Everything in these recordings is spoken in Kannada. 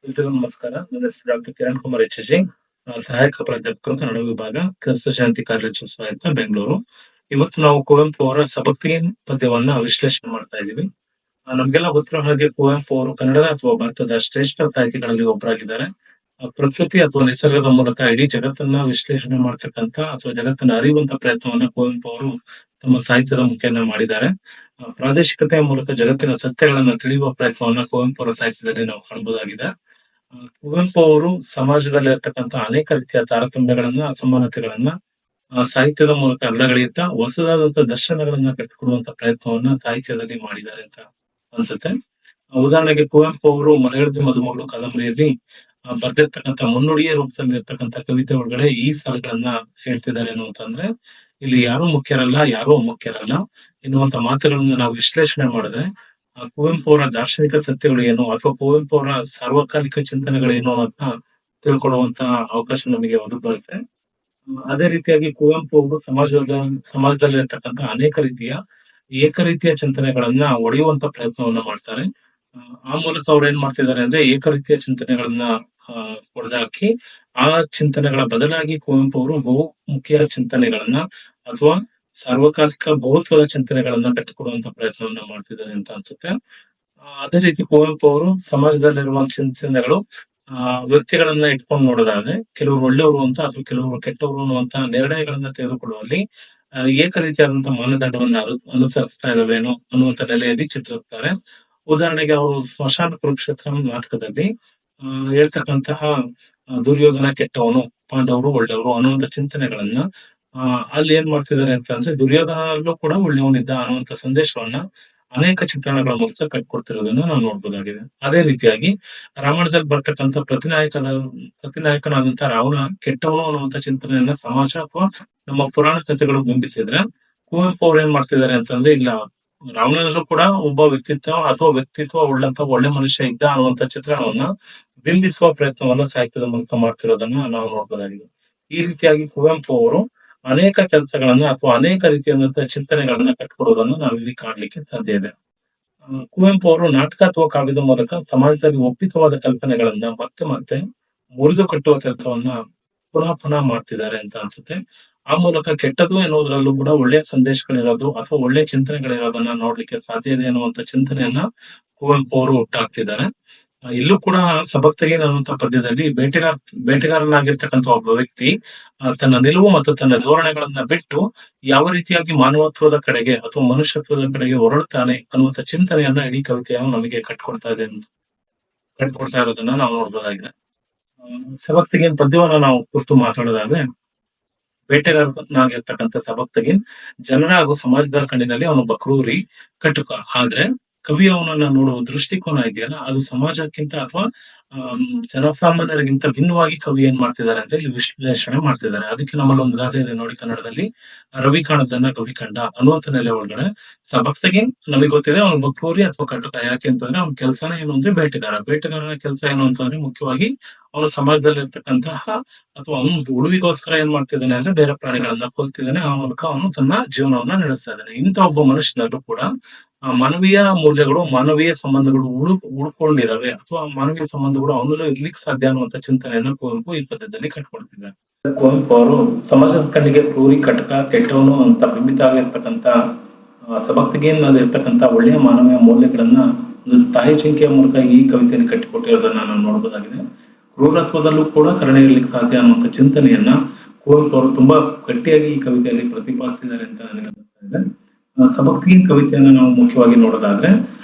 ಎಲ್ರಿಗೂ ನಮಸ್ಕಾರ. ನನ್ನ ಹೆಸರು ಡಾಕ್ಟರ್ ಕಿರಣ್ ಕುಮಾರ್ ಎಚ್.ಜಿ. ಸಹಾಯಕ ಪ್ರಾಧ್ಯಾಪಕರು ಕನ್ನಡ ವಿಭಾಗ, ಕ್ರಿಸ್ತ ಶಾಂತಿ ಕಾಲೇಜು ಸಹಾಯಕ ಬೆಂಗಳೂರು. ಇವತ್ತು ನಾವು ಕುವೆಂಪು ಅವರ ಸಬಕ್ತಿ ಪದ್ಯವನ್ನ ವಿಶ್ಲೇಷಣೆ ಮಾಡ್ತಾ ಇದ್ದೀವಿ. ನಮ್ಗೆಲ್ಲ ಗೊತ್ತಿರೋ ಹಾಗೆ ಕುವೆಂಪು ಅವರು ಕನ್ನಡದ ಅಥವಾ ಭಾರತದ ಶ್ರೇಷ್ಠ ಸಾಹಿತಿಗಳಲ್ಲಿ ಒಬ್ಬರಾಗಿದ್ದಾರೆ. ಪ್ರಕೃತಿ ಅಥವಾ ನಿಸರ್ಗದ ಮೂಲಕ ಇಡೀ ಜಗತ್ತನ್ನ ವಿಶ್ಲೇಷಣೆ ಮಾಡ್ತಕ್ಕಂತ ಅಥವಾ ಜಗತ್ತನ್ನ ಅರಿಯುವಂತ ಪ್ರಯತ್ನವನ್ನ ಕುವೆಂಪು ಅವರು ತಮ್ಮ ಸಾಹಿತ್ಯದ ಮುಖೇನ ಮಾಡಿದ್ದಾರೆ. ಪ್ರಾದೇಶಿಕತೆಯ ಮೂಲಕ ಜಗತ್ತಿನ ಸತ್ಯಗಳನ್ನ ತಿಳಿಯುವ ಪ್ರಯತ್ನವನ್ನ ಕುವೆಂಪು ಅವರ ಸಾಹಿತ್ಯದಲ್ಲಿ ನಾವು ಕಾಣಬಹುದಾಗಿದೆ. ಕುವೆಂಪು ಅವರು ಸಮಾಜದಲ್ಲಿ ಇರ್ತಕ್ಕಂತ ಅನೇಕ ರೀತಿಯ ತಾರತಮ್ಯಗಳನ್ನ, ಅಸಮಾನತೆಗಳನ್ನ ಸಾಹಿತ್ಯದ ಮೂಲಕ ಅಲ್ಲಗಳೆಯುತ್ತಾ ಹೊಸದಾದಂತ ದರ್ಶನಗಳನ್ನ ಕಟ್ಟಿಕೊಡುವಂತ ಪ್ರಯತ್ನವನ್ನ ಸಾಹಿತ್ಯದಲ್ಲಿ ಮಾಡಿದ್ದಾರೆ ಅಂತ ಅನ್ಸುತ್ತೆ. ಉದಾಹರಣೆಗೆ ಕುವೆಂಪು ಅವರು ಮಲೆಯಾಳದಿ ಮದುಮಗಳು ಕಾದಂಬರಿಯಲ್ಲಿ ಬರ್ದಿರ್ತಕ್ಕಂಥ ಮುನ್ನುಡಿಯ ರೂಪದಲ್ಲಿ ಇರ್ತಕ್ಕಂಥ ಕವಿತೆ ಒಳಗಡೆ ಈ ಸಾಲುಗಳನ್ನ ಹೇಳ್ತಿದ್ದಾರೆ ಏನು ಅಂತಂದ್ರೆ, ಇಲ್ಲಿ ಯಾರು ಮುಖ್ಯರಲ್ಲ, ಯಾರು ಅಮುಖ್ಯರಲ್ಲ ಎನ್ನುವಂತ ಮಾತುಗಳನ್ನ ನಾವು ವಿಶ್ಲೇಷಣೆ ಮಾಡಿದ್ರೆ ಕುವೆಂಪು ಅವರ ದಾರ್ಶನಿಕ ಸತ್ಯಗಳು ಏನು ಅಥವಾ ಕುವೆಂಪು ಅವರ ಸಾರ್ವಕಾಲಿಕ ಚಿಂತನೆಗಳೇನು ಅಂತ ತಿಳ್ಕೊಳ್ಳುವಂತ ಅವಕಾಶ ನಮಗೆ ಒದಗಿ ಬರುತ್ತೆ. ಅದೇ ರೀತಿಯಾಗಿ ಕುವೆಂಪು ಅವರು ಸಮಾಜದಲ್ಲಿರ್ತಕ್ಕಂಥ ಅನೇಕ ರೀತಿಯ ಏಕರೀತಿಯ ಚಿಂತನೆಗಳನ್ನ ಒಡೆಯುವಂತ ಪ್ರಯತ್ನವನ್ನ ಮಾಡ್ತಾರೆ. ಆ ಮೂಲಕ ಅವ್ರು ಏನ್ ಮಾಡ್ತಿದ್ದಾರೆ ಅಂದ್ರೆ ಏಕರೀತಿಯ ಚಿಂತನೆಗಳನ್ನ ಹೊಡೆದಾಕಿ ಆ ಚಿಂತನೆಗಳ ಬದಲಾಗಿ ಕುವೆಂಪು ಅವರು ಬಹುಮುಖಿಯ ಚಿಂತನೆಗಳನ್ನ ಅಥವಾ ಸಾರ್ವಕಾಲಿಕ ಬಹುತ್ವದ ಚಿಂತನೆಗಳನ್ನ ಕಟ್ಟಿಕೊಡುವಂತ ಪ್ರಯತ್ನವನ್ನ ಮಾಡ್ತಿದ್ದಾರೆ ಅಂತ ಅನ್ಸುತ್ತೆ. ಅದೇ ರೀತಿ ಕುವೆಂಪು ಅವರು ಸಮಾಜದಲ್ಲಿರುವ ಚಿಂತನೆಗಳು ವ್ಯಕ್ತಿಗಳನ್ನ ಇಟ್ಕೊಂಡು ನೋಡೋದಾದ್ರೆ ಕೆಲವರು ಒಳ್ಳೆಯವರು ಅಂತ ಅಥವಾ ಕೆಲವರು ಕೆಟ್ಟವರು ಅನ್ನುವಂತ ನಿರ್ಣಯಗಳನ್ನ ತೆಗೆದುಕೊಳ್ಳುವಲ್ಲಿ ಏಕ ರೀತಿಯಾದಂತಹ ಮಾನದಂಡವನ್ನ ಅನುಸರಿಸ್ತಾ ಇದಾವೇನೋ ಅನ್ನುವಂತ ನೆಲೆಯಲ್ಲಿ ಚಿತ್ರಿಸ್ತಾರೆ. ಉದಾಹರಣೆಗೆ ಅವರು ಸ್ಮಶಾನ ಕುರುಕ್ಷೇತ್ರ ನಾಟಕದಲ್ಲಿ ಹೇಳ್ತಕ್ಕಂತಹ ದುರ್ಯೋಧನ ಕೆಟ್ಟವನು, ಪಾಂಡವರು ಒಳ್ಳೆಯವರು ಅನ್ನುವಂತ ಚಿಂತನೆಗಳನ್ನ ಅಲ್ಲಿ ಏನ್ ಮಾಡ್ತಿದ್ದಾರೆ ಅಂತ ಅಂದ್ರೆ ದುರ್ಯೋಧನಲ್ಲೂ ಕೂಡ ಒಳ್ಳೆಯವನಿದ್ದ ಅನ್ನುವಂತ ಸಂದೇಶವನ್ನ ಅನೇಕ ಚಿತ್ರಣಗಳ ಮೂಲಕ ಕಟ್ಕೊಡ್ತಿರೋದನ್ನ ನಾವು ನೋಡ್ಬೋದಾಗಿದೆ. ಅದೇ ರೀತಿಯಾಗಿ ರಾಮಾಯಣದಲ್ಲಿ ಬರ್ತಕ್ಕಂಥ ಪ್ರತಿನಾಯಕನಾದಂತಹ ರಾವಣ ಕೆಟ್ಟವನು ಅನ್ನುವಂತ ಚಿಂತನೆಯನ್ನ ಸಮಾಜ ಅಥವಾ ನಮ್ಮ ಪುರಾಣ ಕಥೆಗಳು ಬಿಂಬಿಸಿದ್ರೆ, ಕುವೆಂಪು ಅವ್ರು ಏನ್ ಮಾಡ್ತಿದ್ದಾರೆ ಅಂತಂದ್ರೆ ಇಲ್ಲ, ರಾವಣನಲ್ಲೂ ಕೂಡ ಒಬ್ಬ ವ್ಯಕ್ತಿತ್ವ ಉಳ್ಳಂತ ಒಳ್ಳೆ ಮನುಷ್ಯ ಇದ್ದ ಅನ್ನುವಂತ ಚಿತ್ರಣವನ್ನ ಬಿಂಬಿಸುವ ಪ್ರಯತ್ನವನ್ನ ಸಾಹಿತ್ಯದ ಮೂಲಕ ಮಾಡ್ತಿರೋದನ್ನ ನಾವು ನೋಡ್ಬೋದಾಗಿದೆ. ಈ ರೀತಿಯಾಗಿ ಕುವೆಂಪು ಅವರು ಅನೇಕ ಕೆಲಸಗಳನ್ನ ಅಥವಾ ಅನೇಕ ರೀತಿಯಾದಂತಹ ಚಿಂತನೆಗಳನ್ನ ಕಟ್ಕೊಡೋದನ್ನು ನಾವಿಲ್ಲಿ ಕಾಣ್ಲಿಕ್ಕೆ ಸಾಧ್ಯ ಇದೆ. ಕುವೆಂಪು ಅವರು ನಾಟಕ ಅಥವಾ ಕಾವ್ಯದ ಮೂಲಕ ಸಮಾಜದಲ್ಲಿ ಒಪ್ಪಿತವಾದ ಕಲ್ಪನೆಗಳನ್ನ ಮತ್ತೆ ಮತ್ತೆ ಮುರಿದು ಕಟ್ಟುವ ಕೆಲಸವನ್ನ ಪುನಃ ಮಾಡ್ತಿದ್ದಾರೆ ಅಂತ ಅನ್ಸುತ್ತೆ. ಆ ಮೂಲಕ ಕೆಟ್ಟದ್ದು ಎನ್ನುವುದರಲ್ಲೂ ಕೂಡ ಒಳ್ಳೆಯ ಸಂದೇಶಗಳಿರೋದು ಅಥವಾ ಒಳ್ಳೆಯ ಚಿಂತನೆಗಳಿರೋದನ್ನ ನೋಡ್ಲಿಕ್ಕೆ ಸಾಧ್ಯ ಇದೆ ಅನ್ನುವಂತ ಚಿಂತನೆಯನ್ನ ಕುವೆಂಪು ಅವರು ಹುಟ್ಟಾಕ್ತಿದ್ದಾರೆ. ಇಲ್ಲೂ ಕೂಡ ಸಬಕ್ತಗೀನ್ ಅನ್ನುವಂತ ಪದ್ಯದಲ್ಲಿ ಬೇಟೆಗಾರನಾಗಿರ್ತಕ್ಕಂಥ ಒಬ್ಬ ವ್ಯಕ್ತಿ ತನ್ನ ನಿಲುವು ಮತ್ತು ತನ್ನ ಧೋರಣೆಗಳನ್ನ ಬಿಟ್ಟು ಯಾವ ರೀತಿಯಾಗಿ ಮಾನವತ್ವದ ಕಡೆಗೆ ಅಥವಾ ಮನುಷ್ಯತ್ವದ ಕಡೆಗೆ ಹೊರಡ್ತಾನೆ ಅನ್ನುವಂತ ಚಿಂತನೆಯನ್ನ ಇಡೀ ಕವಿತೆಯನ್ನು ನಮಗೆ ಕಟ್ಕೊಡ್ತಾ ಇರೋದನ್ನ ನಾವು ನೋಡ್ಬೋದಾಗಿದೆ. ಸಬಕ್ತಗೀನ್ ಪದ್ಯವನ್ನ ನಾವು ಕುರಿತು ಮಾತಾಡೋದಾದ್ರೆ, ಬೇಟೆಗಾರನಾಗಿರ್ತಕ್ಕಂಥ ಸಬಕ್ತಗೀನ್ ಜನರ ಹಾಗೂ ಸಮಾಜದ ಕಣ್ಣಿನಲ್ಲಿ ಅವನೊಬ್ಬ ಕ್ರೂರಿ, ಕಟುಕ. ಆದ್ರೆ ಕವಿ ಅವನನ್ನ ನೋಡುವ ದೃಷ್ಟಿಕೋನ ಇದೆಯಲ್ಲ, ಅದು ಸಮಾಜಕ್ಕಿಂತ ಅಥವಾ ಜನಸಾಮಾನ್ಯರಿಗಿಂತ ಭಿನ್ನವಾಗಿ ಕವಿ ಏನ್ ಮಾಡ್ತಿದ್ದಾರೆ ಅಂತ ಇಲ್ಲಿ ವಿಶ್ಲೇಷಣೆ ಮಾಡ್ತಿದ್ದಾರೆ. ಅದಕ್ಕೆ ನಮ್ಮಲ್ಲಿ ಒಂದು ಗಾದೆ ಇದೆ ನೋಡಿ ಕನ್ನಡದಲ್ಲಿ, ರವಿ ಕಾಣದನ್ನ ಕವಿ ಕಂಡ ಅನ್ನುವಂತ ನೆಲೆ ಒಳಗಡೆ ಸಬಕ್ತಗೀನ್ ನಮಗೆ ಗೊತ್ತಿದೆ ಅವನೊಬ್ಬ ಕ್ರೂರಿ ಅಥವಾ ಕಟುಕ. ಯಾಕೆ ಅಂತಂದ್ರೆ ಅವ್ನ ಕೆಲಸನೇ ಏನು ಅಂದ್ರೆ ಬೇಟೆಗಾರನ ಕೆಲಸ ಏನು ಅಂತಂದ್ರೆ ಮುಖ್ಯವಾಗಿ ಅವನು ಸಮಾಜದಲ್ಲಿ ಇರ್ತಕ್ಕಂತಹ ಅಥವಾ ಅವನು ಉಳಿವಿಗೋಸ್ಕರ ಏನ್ ಮಾಡ್ತಿದ್ದಾನೆ ಅಂದ್ರೆ ಬೇರೆ ಪ್ರಾಣಿಗಳನ್ನ ಕೊಲ್ತಿದ್ದಾನೆ. ಆ ಮೂಲಕ ಅವನು ತನ್ನ ಜೀವನವನ್ನ ನಡೆಸ್ತಾ ಇದ್ದಾನೆ. ಇಂಥ ಒಬ್ಬ ಮನುಷ್ಯನಲ್ಲೂ ಕೂಡ ಮಾನವೀಯ ಮೌಲ್ಯಗಳು, ಮಾನವೀಯ ಸಂಬಂಧಗಳು ಉಳ್ಕೊಂಡಿದಾವೆ ಅಥವಾ ಮಾನವೀಯ ಸಂಬಂಧಗಳು ಅವನಲ್ಲೂ ಇರ್ಲಿಕ್ಕೆ ಸಾಧ್ಯ ಅನ್ನುವಂತ ಚಿಂತನೆಯನ್ನು ಕುವೆಂಪು ಈ ಪದ್ಯದಲ್ಲಿ ಕಟ್ಕೊಳ್ತಿದ್ದಾರೆ. ಕುವೆಂಪು ಅವರು ಸಮಾಜದ ಕಣ್ಣಿಗೆ ಕ್ರೂರಿ, ಕಟಕ, ಕೆಟ್ಟವನು ಅಂತ ಬಿಂಬಿತ ಆಗಿರ್ತಕ್ಕಂಥ ಸಬಕ್ತಗೀನ್ ಇರ್ತಕ್ಕಂಥ ಒಳ್ಳೆಯ ಮಾನವೀಯ ಮೌಲ್ಯಗಳನ್ನ ಒಂದು ತಾಯಿ ಚಿಂಕೆಯ ಮೂಲಕ ಈ ಕವಿತೆಯಲ್ಲಿ ಕಟ್ಟಿಕೊಟ್ಟಿರೋದನ್ನ ನಾವು ನೋಡಬಹುದಾಗಿದೆ. ಕ್ರೂರತ್ವದಲ್ಲೂ ಕೂಡ ಕರುಣೆ ಇರ್ಲಿಕ್ಕೆ ಸಾಧ್ಯ ಅನ್ನುವಂಥ ಚಿಂತನೆಯನ್ನ ಕುವೆಂಪು ಅವರು ತುಂಬಾ ಗಟ್ಟಿಯಾಗಿ ಈ ಕವಿತೆಯಲ್ಲಿ ಪ್ರತಿಪಾದಿಸಿದ್ದಾರೆ ಅಂತ ನನಗೆ ಅನಿಸ್ತಾ ಇದೆ. ಸಬಕ್ತಗೀನ್ ಕವಿತೆಯನ್ನ ನಾವು ಮುಖ್ಯವಾಗಿ ನೋಡೋದಾದ್ರೆ,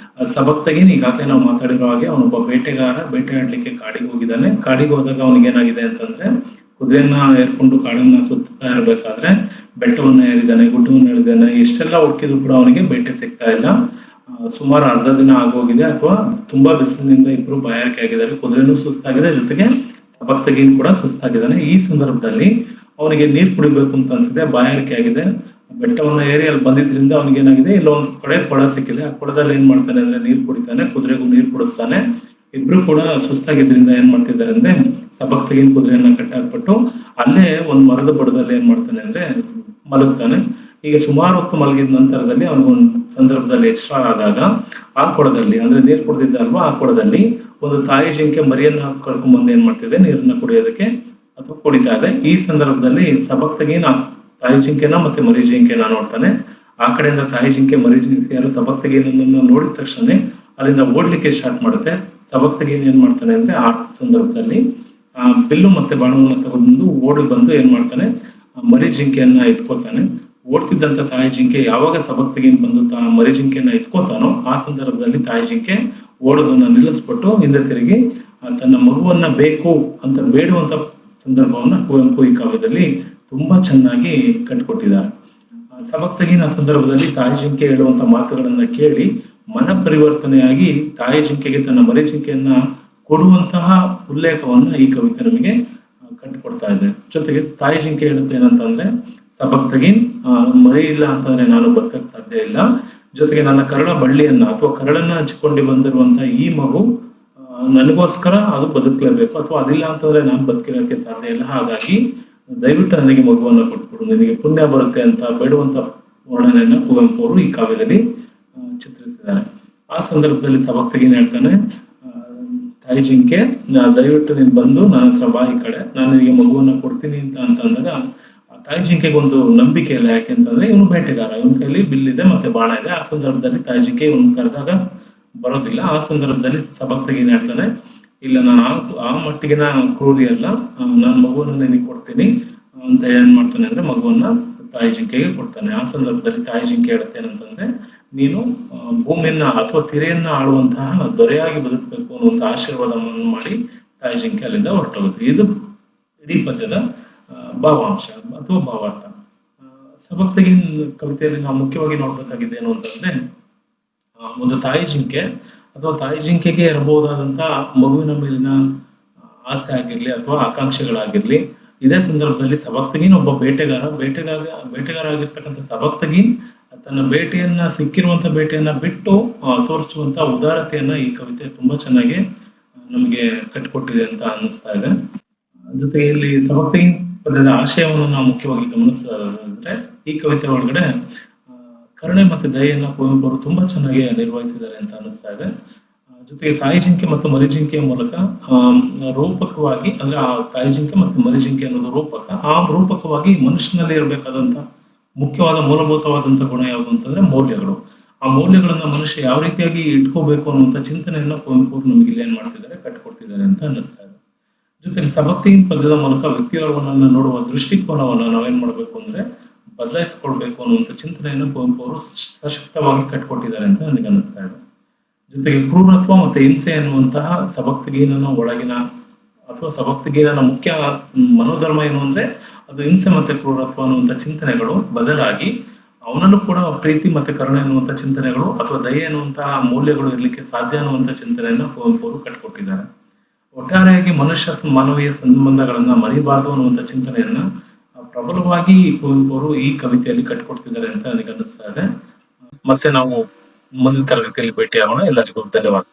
ಸಬಕ್ತಗೀನ್ ಈಗಾಗಲೇ ನಾವು ಮಾತಾಡಿರೋ ಹಾಗೆ ಅವನೊಬ್ಬ ಬೇಟೆಗಾರ, ಬೇಟೆಯಾಡ್ಲಿಕ್ಕೆ ಕಾಡಿಗೆ ಹೋಗಿದ್ದಾನೆ. ಕಾಡಿಗೆ ಹೋದಾಗ ಅವನಿಗೆ ಏನಾಗಿದೆ ಅಂತಂದ್ರೆ, ಕುದುರೆಯನ್ನ ಏರ್ಕೊಂಡು ಕಾಡನ್ನ ಸುತ್ತಾ ಇರ್ಬೇಕಾದ್ರೆ ಬೆಟ್ಟವನ್ನ ಏರಿದ್ದಾನೆ, ಗುಡ್ಡವನ್ನ ಇಳಿದಾನೆ. ಎಷ್ಟೆಲ್ಲ ಹುಡುಕಿದ್ರು ಕೂಡ ಅವನಿಗೆ ಬೇಟೆ ಸಿಗ್ತಾ ಇಲ್ಲ. ಸುಮಾರು ಅರ್ಧ ದಿನ ಆಗೋಗಿದೆ ಅಥವಾ ತುಂಬಾ ಬಿಸಿಲಿನಿಂದ ಇಬ್ರು ಬಾಯಾರಿಕೆ ಆಗಿದ್ದಾರೆ. ಕುದುರೆನೂ ಸುಸ್ತಾಗಿದೆ, ಜೊತೆಗೆ ಸಬಕ್ತಗೀನ್ ಕೂಡ ಸುಸ್ತಾಗಿದ್ದಾನೆ. ಈ ಸಂದರ್ಭದಲ್ಲಿ ಅವನಿಗೆ ನೀರ್ ಕುಡಿಬೇಕು ಅಂತ ಅನ್ಸಿದೆ, ಬಾಯಾರಿಕೆ ಆಗಿದೆ. ಬೆಟ್ಟವನ್ನ ಏರಿ ಅಲ್ಲಿ ಬಂದಿದ್ರಿಂದ ಅವನಿಗೆ ಏನಾಗಿದೆ, ಇಲ್ಲೊಂದು ಕಡೆ ಕೊಳ ಸಿಕ್ಕಿದೆ. ಆ ಕೊಳದಲ್ಲಿ ಏನ್ ಮಾಡ್ತಾನೆ ಅಂದ್ರೆ ನೀರ್ ಕುಡಿತಾನೆ, ಕುದುರೆಗೂ ನೀರ್ ಕುಡಿಸ್ತಾನೆ. ಇಬ್ರು ಕೂಡ ಸುಸ್ತಾಗಿದ್ರಿಂದ ಏನ್ ಮಾಡ್ತಿದ್ದಾರೆ ಅಂದ್ರೆ ಸಬಕ್ತಗೀನ್ ಕುದುರೆಯನ್ನ ಕಟ್ಟಾಕ್ಬಿಟ್ಟು ಅಲ್ಲೇ ಒಂದ್ ಮರದ ಬುಡದಲ್ಲಿ ಏನ್ ಮಾಡ್ತಾನೆ ಅಂದ್ರೆ ಮಲಗ್ತಾನೆ. ಹೀಗೆ ಸುಮಾರು ಹೊತ್ತು ಮಲಗಿದ ನಂತರದಲ್ಲಿ ಅವನಿಗೊಂದು ಸಂದರ್ಭದಲ್ಲಿ ಎಚ್ಚರ ಆದಾಗ ಆ ಕೊಳದಲ್ಲಿ ಅಂದ್ರೆ ನೀರ್ ಕುಡ್ದಿದ್ದ ಅಲ್ವಾ, ಆ ಕೊಳದಲ್ಲಿ ಒಂದು ತಾಯಿ ಜಿಂಕೆ ಮರಿಯನ್ನ ಕರ್ಕೊಂಡ್ ಬಂದು ಏನ್ ಮಾಡ್ತಿದೆ, ನೀರನ್ನ ಕುಡಿಯೋದಕ್ಕೆ ಅಥವಾ ಕುಡಿತಾ ಇದೆ. ಈ ಸಂದರ್ಭದಲ್ಲಿ ಸಬಕ್ತಗೀನ ತಾಯಿ ಜಿಂಕೆನ ಮತ್ತೆ ಮರಿ ಜಿಂಕೆನ ನೋಡ್ತಾನೆ. ಆ ಕಡೆಯಿಂದ ತಾಯಿ ಜಿಂಕೆ ಮರಿ ಜಿಂಕೆ ಯಾರು ಸಬಕ್ತಗೀನನ್ನು ನೋಡಿದ ತಕ್ಷಣ ಅಲ್ಲಿಂದ ಓಡ್ಲಿಕ್ಕೆ ಸ್ಟಾರ್ಟ್ ಮಾಡುತ್ತೆ. ಸಬಕ್ತಗೀನ್ ಏನ್ ಮಾಡ್ತಾನೆ ಅಂದ್ರೆ ಆ ಸಂದರ್ಭದಲ್ಲಿ ಬಿಲ್ಲು ಮತ್ತೆ ಬಾಣವನ್ನ ತಗೊಂಡು ಓಡಿ ಬಂದು ಏನ್ ಮಾಡ್ತಾನೆ, ಮರಿ ಜಿಂಕೆಯನ್ನ ಎತ್ಕೋತಾನೆ. ಓಡ್ತಿದ್ದಂತ ತಾಯಿ ಜಿಂಕೆ ಯಾವಾಗ ಸಬಕ್ತಗೀನ್ ಬಂದು ಮರಿ ಜಿಂಕೆಯನ್ನ ಎತ್ಕೋತಾನೋ ಆ ಸಂದರ್ಭದಲ್ಲಿ ತಾಯಿ ಜಿಂಕೆ ಓಡೋದನ್ನ ನಿಲ್ಲಿಸ್ಬಿಟ್ಟು ಹಿಂದೆ ತಿರುಗಿ ತನ್ನ ಮಗುವನ್ನ ಬೇಕು ಅಂತ ಬೇಡುವಂತ ಸಂದರ್ಭವನ್ನ ಕುವೆಂಪು ಈ ಕಾವ್ಯದಲ್ಲಿ ತುಂಬಾ ಚೆನ್ನಾಗಿ ಕಟ್ಕೊಟ್ಟಿದ್ದಾರೆ. ಸಬಕ್ತಗೀನ್ ಆ ಸಂದರ್ಭದಲ್ಲಿ ತಾಯಿ ಜಿಂಕೆ ಹೇಳುವಂತ ಮಾತುಗಳನ್ನ ಕೇಳಿ ಮನ ಪರಿವರ್ತನೆಯಾಗಿ ತಾಯಿ ಜಿಂಕೆಗೆ ತನ್ನ ಮರಿ ಜಿಂಕೆಯನ್ನ ಕೊಡುವಂತಹ ಉಲ್ಲೇಖವನ್ನ ಈ ಕವಿತೆ ನಮಗೆ ಕಟ್ಟಿಕೊಡ್ತಾ ಇದೆ. ಜೊತೆಗೆ ತಾಯಿ ಜಿಂಕೆ ಹೇಳುತ್ತೆ ಏನಂತಂದ್ರೆ, ಸಬಕ್ತಗೀನ್ ಮರಿ ಇಲ್ಲ ಅಂತಂದ್ರೆ ನಾನು ಬದುಕಕ್ ಸಾಧ್ಯ ಇಲ್ಲ, ಜೊತೆಗೆ ನನ್ನ ಕರಳ ಬಳ್ಳಿಯನ್ನ ಅಥವಾ ಕರಳನ್ನ ಹಂಚಿಕೊಂಡು ಬಂದಿರುವಂತ ಈ ಮಗು ನನಗೋಸ್ಕರ ಅದು ಬದುಕಲೇಬೇಕು, ಅಥವಾ ಅದಿಲ್ಲ ಅಂತಂದ್ರೆ ನಾನು ಬದುಕಿರೋಕೆ ಸಾಧ್ಯ ಇಲ್ಲ. ಹಾಗಾಗಿ ದಯವಿಟ್ಟು ನನಗೆ ಮಗುವನ್ನ ಕೊಟ್ಬಿಡು, ನಿನಗೆ ಪುಣ್ಯ ಬರುತ್ತೆ ಅಂತ ಬೇಡುವಂತ ವರ್ಣನೆಯನ್ನ ಕುವೆಂಪು ಅವರು ಈ ಕಾವ್ಯದಲ್ಲಿ ಚಿತ್ರಿಸಿದ್ದಾರೆ. ಆ ಸಂದರ್ಭದಲ್ಲಿ ಸಬಕ್ತಗೀನ್ ಹೇಳ್ತಾನೆ, ತಾಯಿ ಜಿಂಕೆ ದಯವಿಟ್ಟು ನೀನ್ ಬಂದು ನನ್ನ ಹತ್ರ ಬಾ, ಈ ಕಡೆ ನಾನು ನಿನಗೆ ಮಗುವನ್ನ ಕೊಡ್ತೀನಿ ಅಂತ ಅಂದಾಗ ತಾಯಿ ಜಿಂಕೆಗೆ ಒಂದು ನಂಬಿಕೆ ಇಲ್ಲ. ಯಾಕೆಂತಂದ್ರೆ ಇವನು ಬೇಟೆಗಾರ, ಇವನ ಕೈಲಿ ಬಿಲ್ ಇದೆ ಮತ್ತೆ ಬಾಣ ಇದೆ. ಆ ಸಂದರ್ಭದಲ್ಲಿ ತಾಯಿ ಜಿಂಕೆ ಇವನು ಕರೆದಾಗ ಬರೋದಿಲ್ಲ. ಆ ಸಂದರ್ಭದಲ್ಲಿ ಸಬಕ್ತಗೀನ್ ಹೇಳ್ತಾನೆ, ಇಲ್ಲ ನಾನು ಆ ಮಟ್ಟಿಗೆ ಕ್ರೂರಿ ಅಲ್ಲ, ನಾನು ಮಗುವನ್ನ ನಿನಗೆ ಕೊಡ್ತೀನಿ ಅಂತ ಏನ್ ಮಾಡ್ತಾನೆ ಅಂದ್ರೆ ಮಗುವನ್ನ ತಾಯಿ ಜಿಂಕೆಗೆ ಕೊಡ್ತಾನೆ. ಆ ಸಂದರ್ಭದಲ್ಲಿ ತಾಯಿ ಜಿಂಕೆ ಹೇಳುತ್ತೆ ಏನಂತಂದ್ರೆ, ನೀನು ಭೂಮಿಯನ್ನ ಅಥವಾ ತಿರೆಯನ್ನ ಆಳುವಂತಹ ದೊರೆಯಾಗಿ ಬದುಕಬೇಕು ಅನ್ನುವಂತ ಆಶೀರ್ವಾದವನ್ನು ಮಾಡಿ ತಾಯಿ ಜಿಂಕೆ ಅಲ್ಲಿಂದ ಹೊರಟೋಗುತ್ತೆ. ಇದು ಇಡೀ ಪದ್ಯದ ಭಾವಾಂಶ ಅಥವಾ ಭಾವಾರ್ಥ. ಸಬಕ್ತಗೀನ್ ಕವಿತೆಯಲ್ಲಿ ನಾವು ಮುಖ್ಯವಾಗಿ ನೋಡ್ಬೇಕಾಗಿದೆ ಏನು ಅಂತಂದ್ರೆ, ಒಂದು ತಾಯಿ ಜಿಂಕೆ ಅಥವಾ ತಾಯಿ ಜಿಂಕೆಗೆ ಇರಬಹುದಾದಂತ ಮಗುವಿನ ಮೇಲಿನ ಆಸೆ ಆಗಿರ್ಲಿ ಅಥವಾ ಆಕಾಂಕ್ಷೆಗಳಾಗಿರ್ಲಿ, ಇದೇ ಸಂದರ್ಭದಲ್ಲಿ ಸಬಕ್ತಗೀನ್ ಒಬ್ಬ ಬೇಟೆಗಾರ ಆಗಿರ್ತಕ್ಕಂಥ ಸಬಕ್ತಗೀನ್ ತನ್ನ ಬೇಟೆಯನ್ನ ಸಿಕ್ಕಿರುವಂತ ಬೇಟೆಯನ್ನ ಬಿಟ್ಟು ತೋರಿಸುವಂತ ಉದಾರತೆಯನ್ನ ಈ ಕವಿತೆ ತುಂಬಾ ಚೆನ್ನಾಗಿ ನಮಗೆ ಕಟ್ಟಿಕೊಟ್ಟಿದೆ ಅಂತ ಅನ್ನಿಸ್ತಾ ಇದೆ. ಜೊತೆಗೆ ಇಲ್ಲಿ ಸಬಕ್ತಗೀನ್ ಪದ್ಯದ ಆಶಯವನ್ನು ನಾವು ಮುಖ್ಯವಾಗಿ ಗಮನಿಸಿದ್ರೆ, ಈ ಕವಿತೆ ಒಳಗಡೆ ಕರುಣೆ ಮತ್ತೆ ದಯೆಯನ್ನ ಕುವೆಂಪು ಅವರು ತುಂಬಾ ಚೆನ್ನಾಗಿ ನಿರ್ವಹಿಸಿದ್ದಾರೆ ಅಂತ ಅನ್ನಿಸ್ತಾ ಇದೆ. ಜೊತೆಗೆ ತಾಯಿ ಜಿಂಕೆ ಮತ್ತು ಮರಿ ಜಿಂಕೆಯ ಮೂಲಕ ರೂಪಕವಾಗಿ, ಅಂದ್ರೆ ಆ ತಾಯಿ ಜಿಂಕೆ ಮತ್ತು ಮರಿ ಜಿಂಕೆ ಅನ್ನೋದು ರೂಪಕ, ಆ ರೂಪಕವಾಗಿ ಮನುಷ್ಯನಲ್ಲಿ ಇರಬೇಕಾದಂತ ಮುಖ್ಯವಾದ ಮೂಲಭೂತವಾದಂತ ಗುಣ ಯಾವುದು ಅಂತಂದ್ರೆ ಮೌಲ್ಯಗಳು. ಆ ಮೌಲ್ಯಗಳನ್ನ ಮನುಷ್ಯ ಯಾವ ರೀತಿಯಾಗಿ ಇಟ್ಕೋಬೇಕು ಅನ್ನುವಂತ ಚಿಂತನೆಯನ್ನ ಕುವೆಂಪು ಅವರು ನಮಗೆ ಇಲ್ಲಿ ಏನ್ ಮಾಡ್ತಿದ್ದಾರೆ, ಕಟ್ಟಿಕೊಡ್ತಿದ್ದಾರೆ ಅಂತ ಅನ್ನಿಸ್ತಾ ಇದೆ. ಜೊತೆಗೆ ಸಬಕ್ತಗೀನ್ ಪದ್ಯದ ಮೂಲಕ ವ್ಯಕ್ತಿಗಳನ್ನ ನೋಡುವ ದೃಷ್ಟಿಕೋನವನ್ನ ನಾವೇನ್ ಮಾಡ್ಬೇಕು ಅಂದ್ರೆ ಬದಲಾಯಿಸಿಕೊಳ್ಬೇಕು ಅನ್ನುವಂತ ಚಿಂತನೆಯನ್ನು ಕುವೆಂಪು ಅವರು ಸಶಕ್ತವಾಗಿ ಕಟ್ಟಿಕೊಟ್ಟಿದ್ದಾರೆ ಅಂತ ನನಗೆ ಅನ್ನಿಸ್ತಾ ಇದೆ. ಜೊತೆಗೆ ಕ್ರೂರತ್ವ ಮತ್ತೆ ಹಿಂಸೆ ಎನ್ನುವಂತಹ ಸಬಕ್ತಗೀನನ ಒಳಗಿನ ಅಥವಾ ಸಬಕ್ತಗೀನನ ಮುಖ್ಯ ಮನೋಧರ್ಮ ಏನು ಅಂದ್ರೆ ಅದು ಹಿಂಸೆ ಮತ್ತೆ ಕ್ರೂರತ್ವ ಅನ್ನುವಂತ ಚಿಂತನೆಗಳು ಬದಲಾಗಿ ಅವನಲ್ಲೂ ಕೂಡ ಪ್ರೀತಿ ಮತ್ತೆ ಕರುಣೆ ಅನ್ನುವಂತ ಚಿಂತನೆಗಳು ಅಥವಾ ದಯೆ ಎನ್ನುವಂತಹ ಮೌಲ್ಯಗಳು ಇರ್ಲಿಕ್ಕೆ ಸಾಧ್ಯ ಅನ್ನುವಂತ ಚಿಂತನೆಯನ್ನ ಕುವೆಂಪು ಅವರು ಕಟ್ಟಿಕೊಟ್ಟಿದ್ದಾರೆ. ಒಟ್ಟಾರೆಯಾಗಿ ಮನುಷ್ಯ ಮಾನವೀಯ ಸಂಬಂಧಗಳನ್ನ ಮರಿಬಾರದು ಅನ್ನುವಂತ ಚಿಂತನೆಯನ್ನ ಪ್ರಬಲವಾಗಿ ಕುವೆಂಪು ಅವರು ಈ ಕವಿತೆಯಲ್ಲಿ ಕಟ್ಟಿಕೊಡ್ತಿದ್ದಾರೆ ಅಂತ ನನಗೆ ಅನ್ನಿಸ್ತಾ ಇದೆ. ಮತ್ತೆ ನಾವು ಮುಂದಿನ ತರಗತಿಯಲ್ಲಿ ಭೇಟಿಯಾಗೋಣ. ಎಲ್ಲರಿಗೂ ಧನ್ಯವಾದ.